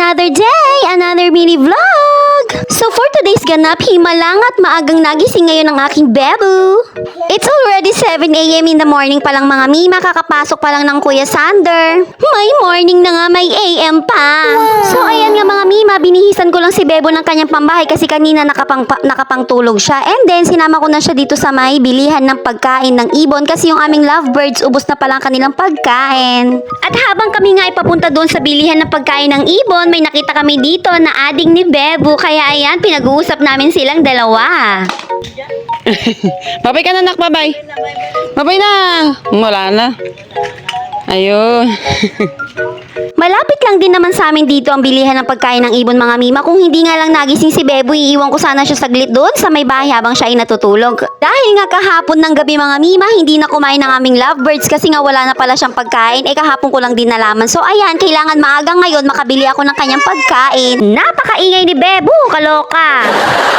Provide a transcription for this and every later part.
Another day, another mini vlog! So for today's ganap, himalang at maagang nagising ngayon ang aking bebu. It's already 7 a.m. in the morning pa lang mga mima, kakapasok pa lang ng Kuya Sander. May morning na nga, may AM pa. So ayan nga mga mima, binihisan ko lang si Bebo ng kanyang pambahay kasi kanina nakapangtulog siya. And then sinama ko na siya dito sa may bilihan ng pagkain ng ibon kasi yung aming lovebirds, ubos na pala ang kanilang pagkain. At habang kami nga ipapunta doon sa bilihan ng pagkain ng ibon, may nakita kami dito na ading ni Bebo. Kaya ayan, pinag-uusap namin silang dalawa. Babay ka na, nak. Babay. Babay na. Wala na. Ayun. Malapit lang din naman sa amin dito ang bilihan ng pagkain ng ibon mga mima. Kung hindi nga lang nagising si Bebo, iiwan ko sana siya saglit doon sa may bahay habang siya ay natutulog. Dahil nga kahapon ng gabi mga mima, hindi na kumain ng aming lovebirds kasi nga wala na pala siyang pagkain. Kahapon ko lang din nalaman. So ayan, kailangan maaga ngayon makabili ako ng kanyang pagkain. Napakaingay ni Bebo, kaloka.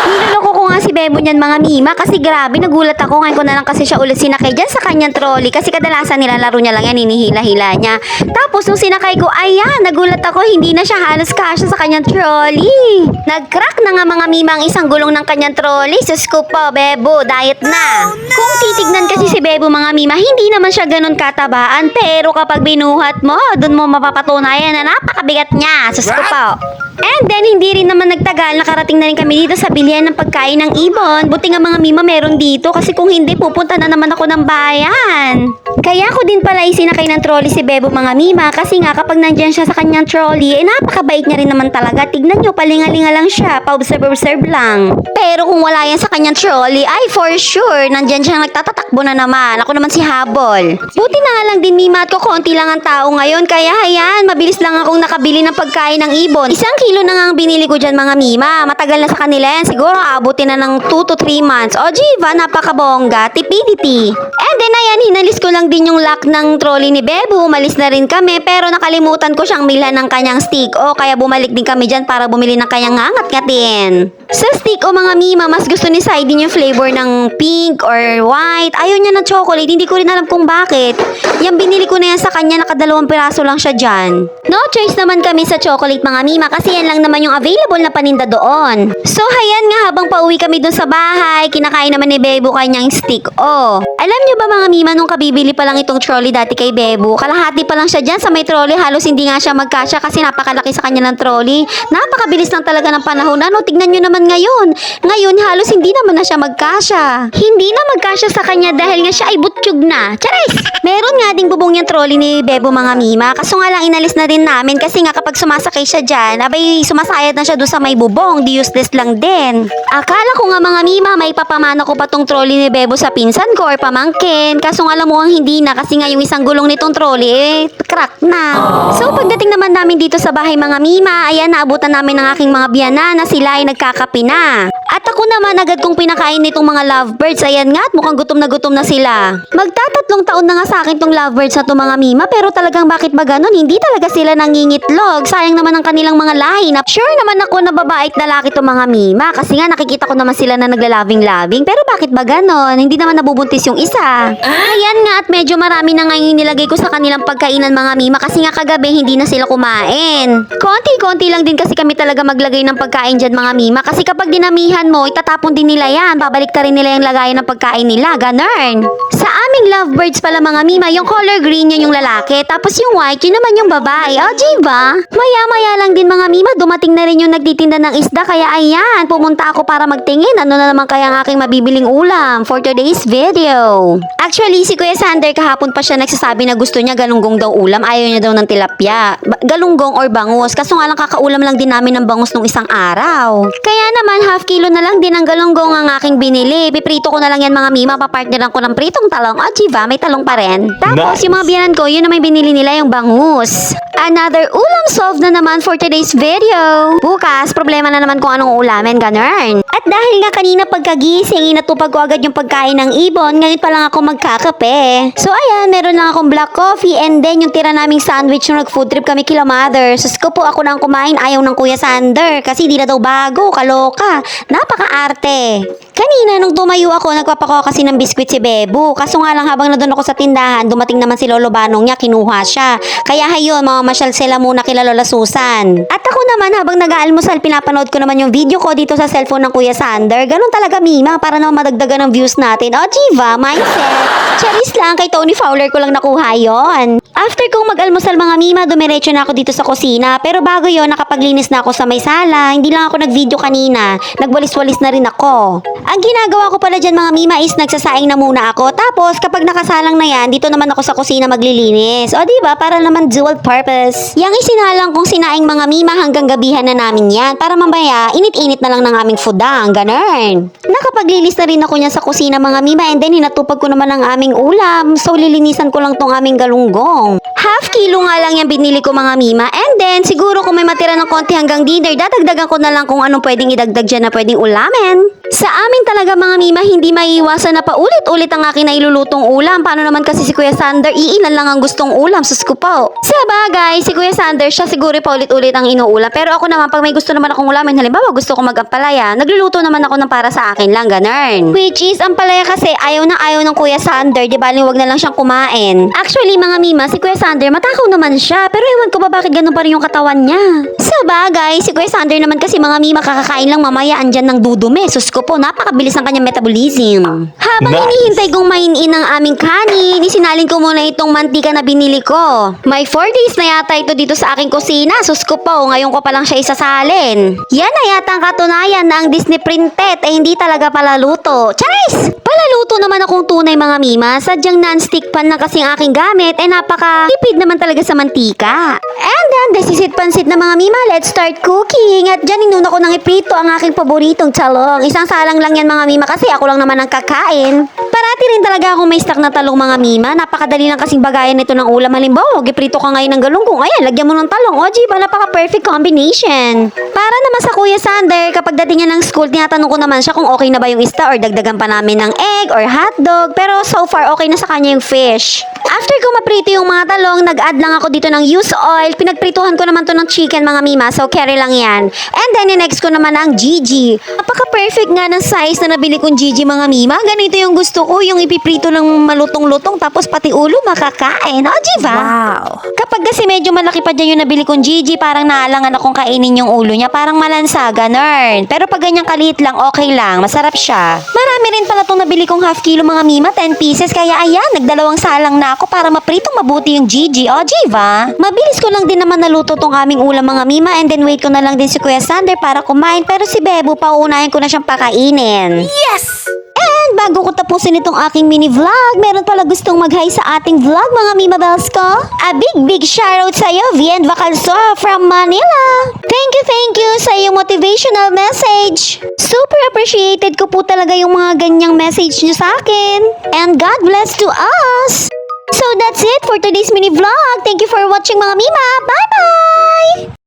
Niloloko ko nga si Bebo niyan mga mima kasi grabe, nagulat ako. Ngayon ko na lang kasi siya ulit sinakay dyan sa kanyang trolley kasi kadalasan nilalaro niya lang yan, hinihila-hila niya. Tapos nung sinakay ko, ayan, nagulat ako, hindi na siya halos kasya sa kanyang trolley. Nag-crack na nga mga mima ang isang gulong ng kanyang trolley. Sus ko po, Bebo, diet na. Kung titignan kasi si Bebo mga mima, hindi naman siya ganun katabaan. Pero kapag binuhat mo, dun mo mapapatunayan na napakabigat niya. Sus ko po. And then, hindi rin naman nagtagal, nakarating na rin kami dito sa bilihan ng pagkain ng ibon. Buti nga mga mima meron dito kasi kung hindi, pupunta na naman ako ng bayan. Kaya ako din pala isinakay ng trolley si Bebo mga mima kasi nga kapag nandyan siya sa kanyang trolley, napakabait niya rin naman talaga. Tignan nyo, palingalinga lang siya, pa-observe lang. Pero kung wala yan sa kanyang trolley, ay for sure, nandyan siya nagtatatakbo na naman. Ako naman si Habol. Buti na nga lang din mima at ko, konti lang ang tao ngayon. Kaya ayan, mabilis lang akong nakabili ng pagkain ng ibon. Isang kilo na nga ang binili ko dyan mga mima. Matagal na sa kanila yan. Siguro abutin na ng 2 to 3 months. O Jiva, napakabongga. Tipidity. And then ayan, hinalis ko lang din yung lock ng trolley ni Bebo. Umalis na rin kami. Pero nakalimutan ko siyang bilhan ng kanyang stick. O kaya bumalik din kami dyan para bumili ng kanyang ngangat-ngatin. Sa stick o mga mima, mas gusto ni Saidin yung flavor ng pink or white. Ayaw niya ng chocolate. Hindi ko rin alam kung bakit. Yung binili ko na yan sa kanya, nakadalawang piraso lang siya dyan. No choice naman kami sa chocolate mga mima kasi yan lang naman yung available na paninda doon. So hayan nga, habang pauwi kami doon sa bahay, kinakain naman ni Bebo kanyang stick. Oh, alam nyo ba mga mima, nung kabibili pa lang itong trolley dati kay Bebo, kalahati pa lang siya dyan sa may trolley, halos hindi nga siya magkasya kasi napakalaki sa kanya ng trolley. Napakabilis lang talaga ng panahon. Ano, tignan nyo naman ngayon. Ngayon, halos hindi naman na siya magkasya. Hindi na magkasya sa kanya dahil nga siya ay butsyog na. Charis! Meron nga ding bubong yung trolley ni Bebo mga mima, kaso nga lang inalis na din namin kasi nga kapag sumasakay siya dyan, abay sumasayad na siya doon sa may bubong, di useless lang din. Akala ko nga mga mima, may papamana ko pa tong trolley ni Bebo sa pinsan ko or pamangkin, kaso nga alam mo ang hindi na kasi nga yung isang gulong nitong trolley, crack na. So pagdating naman namin dito sa bahay mga mima, ayan, naabutan namin ng aking mga biyana na sila ay nagkakape na. At ako naman agad kong pinakain nitong mga lovebirds, ayan nga, at mukhang gutom na sila. Magtatatlong taon na nga sa akin tong lovebirds na to mga mima, pero talagang bakit ba ganon? Hindi talaga sila nangingitlog. Sayang naman ang kanilang mga lahi na sure naman ako na babae at lalaki to mga mima kasi nga nakikita ko naman sila na naglalabing-labing, pero bakit ba ganon? Hindi naman nabubuntis yung isa. Ayan nga, at medyo marami na ngayon nilagay ko sa kanilang pagkainan mga mima kasi nga kagabi hindi na sila kumain. Konti-konti lang din kasi kami talaga maglagay ng pagkain dyan mga mima kasi kapag dinamihan mo, itatapon din nila yan. Babalik ta rin nila yung lagayan ng pagkain nila. Ganon. Sa aming lovebirds pala mga mima, yung color green yun yung lalaki, tapos yung white yun naman yung babae. O, Jiva? Maya-maya lang din mga mima, dumating na rin yung nagtitinda ng isda kaya ayan, pumunta ako para magtingin. Ano na naman kaya ang aking mabibiling ulam for today's video. Actually, si Kuya Sander kahapon pa siya nagsasabi na gusto niya galunggong daw ulam. Ayaw niya daw ng tilapia. Galunggong or bangus. Kaso nga lang kakaulam lang din namin ng bangus nung isang araw. Kaya naman, half kilo na lang din ang galunggong ang aking binili. Piprito ko na lang yan mga mima, papartneran ko ng pritong talong. O, Jiva, may talong pa rin. Tapos, yung mga biyanan ko, yun na may binili nila yung bangus. Another ulam solved na naman for today's video. Bukas, problema na naman kung anong ulamin, ganun. At dahil nga kanina pagkagising, inatupag ko agad yung pagkain ng ibon, ngayon pa lang ako magkakape. So ayan, meron lang akong black coffee and then yung tira naming sandwich nung nag-food trip kami kila mother. Sus ko po, ako nang kumain, ayaw ng Kuya Sander kasi di na daw bago, kaloka. Napaka-arte. Kanina nung tumayo ako, nagpapakuha kasi ng biskwit si Bebo. Kaso nga lang habang nandun ako sa tindahan, dumating naman si Lolo Banong niya, kinuha siya. Kaya hayon, mamamasyal sila muna kila Lola Susan. At ako naman habang nag-aalmusal, pinapanood ko naman yung video ko dito sa cellphone ng Kuya Sander. Ganun talaga, Mima, para naman madagdagan ng views natin. O, Jiva, mindset. Charis lang, kay Tony Fowler ko lang nakuha yon. After kong mag-almusal mga Mima, dumiretso na ako dito sa kusina. Pero bago yon, nakapaglinis na ako sa may sala. Hindi lang ako nag-video kanina. Nagwalis-walis na rin ako. Ang ginagawa ko pala dyan mga Mima is nagsasaing na muna ako. Tapos kapag nakasalang na yan, dito naman ako sa kusina maglilinis. O diba, para naman dual purpose. Yang isinalang kong sinaing mga Mima hanggang gabihan na namin yan. Para mamaya, init-init na lang ng aming fudang. Ganun. Nakapaglilis na rin ako niya sa kusina mga Mima and then hinatupag ko naman ang aming ulam. So lilinisan ko lang tong aming galunggong. Half kilo nga lang yung binili ko mga Mima. And then, siguro kung may matira ng konti hanggang dinner, dadagdagan ko na lang kung anong pwedeng idagdag dyan na pwedeng ulamin. Sa amin talaga mga Mima, hindi maiiwasan na paulit-ulit ang aking nailulutong ulam. Paano naman kasi si Kuya Sander, iilan lang ang gustong ulam, sus ko po. Sa bagay, si Kuya Sander, siya siguro paulit-ulit ang inuulam. Pero ako naman, pag may gusto naman akong ulamin, halimbawa gusto ko mag-ampalaya, nagluluto naman ako ng para sa akin lang, ganun. Which is, ampalaya kasi ayaw na ayaw ng Kuya Sander, di ba? Huwag na lang siyang kumain. Actually, mga Mima, si Kuya Sander, matakaw naman siya. Pero ewan ko ba bakit ganun pa rin yung katawan niya. Sa bagay, si Kuya Sander naman kasi mga Mima, kakakain lang mamaya, andyan ng dudumi. Sus ko po, napakabilis ng kanyang metabolism. Habang hinihintay kong mainin ang aming kanin, isinalin ko muna itong mantika na binili ko. May 4 days na yata ito dito sa aking kusina. Sus ko po, ngayon ko pa lang siya isasalin. Yan na yata ang katunayan na ang Disney printed ay hindi talaga palaluto. Charis! Palaluto naman akong tunay mga Mima. Sadyang non-stick pan na kasing aking gamit ay napaka-tipid naman talaga sa mantika. And then, desisit-pansit na mga Mima, let's start cooking. At dyan inuna ko nang iprito ang aking paboritong talong. Isang salang lang yan mga Mima kasi ako lang naman ang kakain. Parati rin talaga akong may stock na talong mga Mima. Napakadali lang kasing bagayan nito ng ulam. Halimbawa, giprito ka ngayon ng galunggong. Ayan, lagyan mo ng talong. O, diba, napaka-perfect combination. Para naman sa Kuya Sander, kapag dating niya ng school, tinatanong ko naman siya kung okay na ba yung isda or dagdagan pa namin ng egg or hotdog. Pero so far, okay na sa kanya yung fish. After ko maprito yung mga talong, nag-add lang ako dito ng used oil. Pinagprituhan ko naman to ng chicken mga Mima. So, carry lang yan. And then, next ko naman ang Gigi. Napaka-perfect nga ng size na nabili kong Gigi mga Mima. Ganito yung gusto ko, yung ipiprito ng malutong-lutong tapos pati ulo makakain. O, diba? Wow! Kapag kasi medyo malaki pa dyan yung nabili kong Gigi, parang naalangan akong kainin yung ulo niya. Parang malansa, ganun. Pero pag ganyang kaliit lang, okay lang. Masarap siya. Marami rin pala itong nabili kong half kilo mga Mima, 10 pieces. Kaya ayan, nagdalawang salang na ako para mapritong mabuti yung Gigi. O, diba? Mabilis ko lang din naman naluto tong aming ulam mga Mima and then wait ko na lang din si Kuya Sander para kumain. Pero si Bebo, pauunahin ko na siyang pakainin. Yes! And bago ko tapusin itong aking mini vlog, meron pala gustong mag-hi sa ating vlog mga Mima Bells ko. A big shoutout sa'yo, Vien Vacalso from Manila. Thank you sa iyong motivational message. Super appreciated ko po talaga yung mga ganyang message niyo sa akin. And God bless to us. So that's it for today's mini vlog. Thank you for watching mga Mima. Bye-bye!